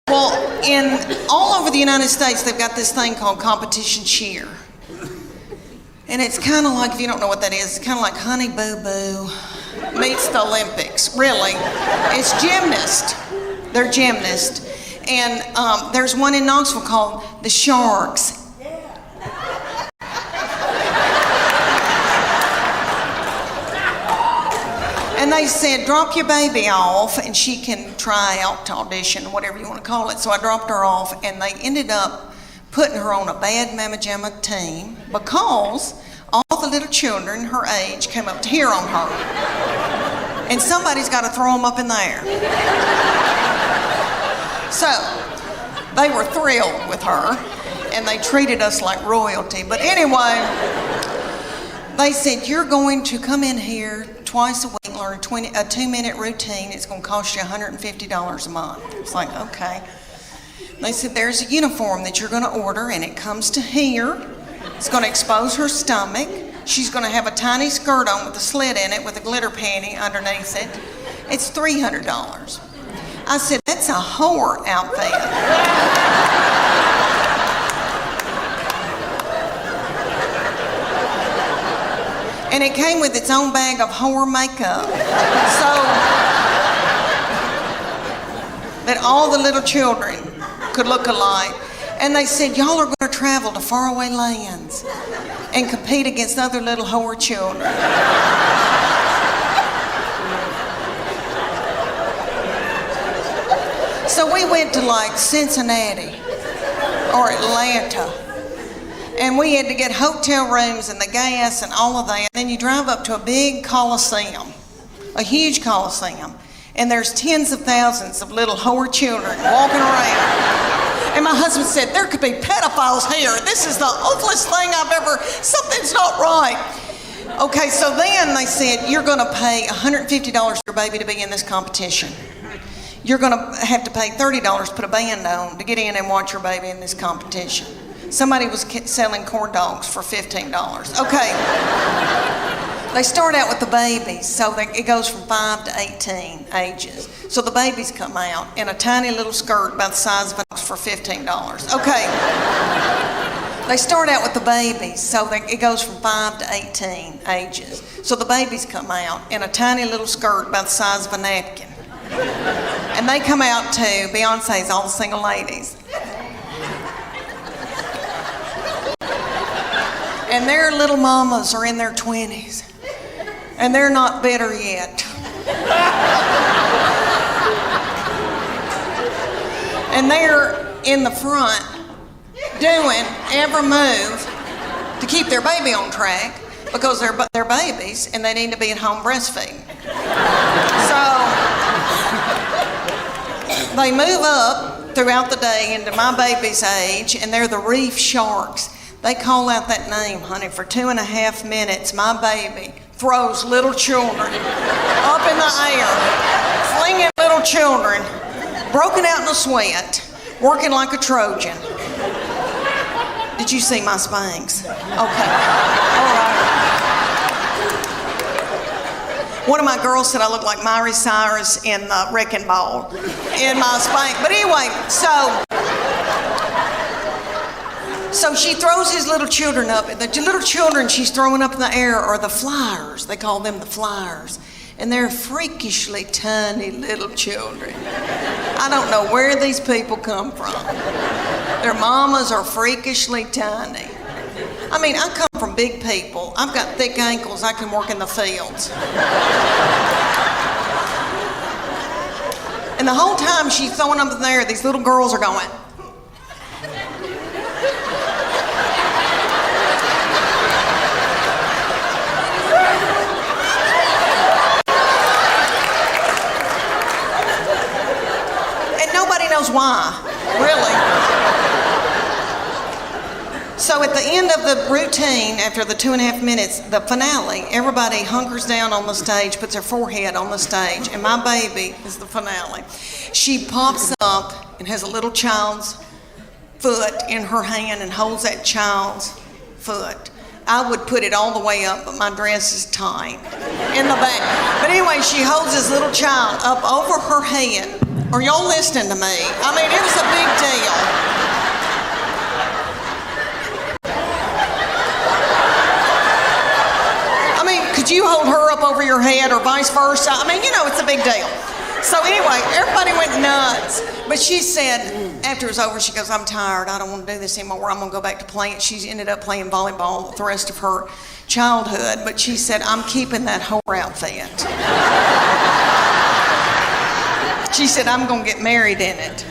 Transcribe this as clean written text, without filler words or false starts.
Well, all over the United States, they've got this thing called competition cheer. And it's kind of like, if you don't know what that is, it's kind of like Honey Boo Boo meets the Olympics, really. It's gymnast. They're gymnasts. And there's one in Knoxville called the Sharks. And they said, drop your baby off and she can try out to audition, whatever you want to call it. So I dropped her off and they ended up putting her on a bad mamma jamma team because all the little children her age came up to hear on her. And somebody's got to throw them up in the air. So they were thrilled with her and they treated us like royalty. But anyway, they said, you're going to come in here twice a week, learn a 2-minute routine. It's going to cost you $150 a month. It's like, okay. They said, there's a uniform that you're going to order, and it comes to here. It's going to expose her stomach. She's going to have a tiny skirt on with a slit in it with a glitter panty underneath it. It's $300. I said, that's a whore outfit. And it came with its own bag of whore makeup. So that all the little children could look alike. And they said, y'all are going to travel to faraway lands and compete against other little whore children. So we went to like Cincinnati or Atlanta. And we had to get hotel rooms and the gas and all of that. And then you drive up to a big coliseum, a huge coliseum. And there's tens of thousands of little whore children walking around. And my husband said, there could be pedophiles here. This is the ugliest thing I've ever, something's not right. Okay, so then they said, you're gonna pay $150 for your baby to be in this competition. You're gonna have to pay $30 to put a band on to get in and watch your baby in this competition. Somebody was selling corn dogs for $15. Okay. They start out with the babies, so it goes from 5 to 18 ages. So the babies come out in a tiny little skirt about the size of a dog for $15. Okay. They start out with the babies, so it goes from 5 to 18 ages. So the babies come out in a tiny little skirt about the size of a napkin. And they come out to Beyonce's All the Single Ladies. And their little mamas are in their 20s. And they're not bitter yet. And they're in the front doing every move to keep their baby on track because they're babies and they need to be at home breastfeeding. So they move up throughout the day into my baby's age, and they're the reef sharks. They call out that name, honey, for 2.5 minutes. My baby throws little children up in the air, flinging little children, broken out in a sweat, working like a Trojan. Did you see my Spanx? Okay, all right. One of my girls said I look like Miley Cyrus in the Wrecking Ball in my Spanx. But anyway, so she throws these little children up. The little children she's throwing up in the air are the flyers. They call them the flyers. And they're freakishly tiny little children. I don't know where these people come from. Their mamas are freakishly tiny. I mean, I come from big people. I've got thick ankles. I can work in the fields. And the whole time she's throwing them up in the air, these little girls are going. Knows why, really. So at the end of the routine, after the 2.5 minutes, the finale, everybody hunkers down on the stage, puts their forehead on the stage, and my baby is the finale. She pops up and has a little child's foot in her hand and holds that child's foot. I would put it all the way up, but my dress is tight in the back. But anyway, she holds this little child up over her head, Are y'all listening to me? I mean, it was a big deal. I mean, could you hold her up over your head or vice versa? I mean, you know, it's a big deal. So anyway, everybody went nuts. But she said, after it was over, she goes, I'm tired. I don't want to do this anymore. I'm going to go back to playing. She ended up playing volleyball the rest of her childhood. But she said, I'm keeping that whore outfit. She said, I'm going to get married in it.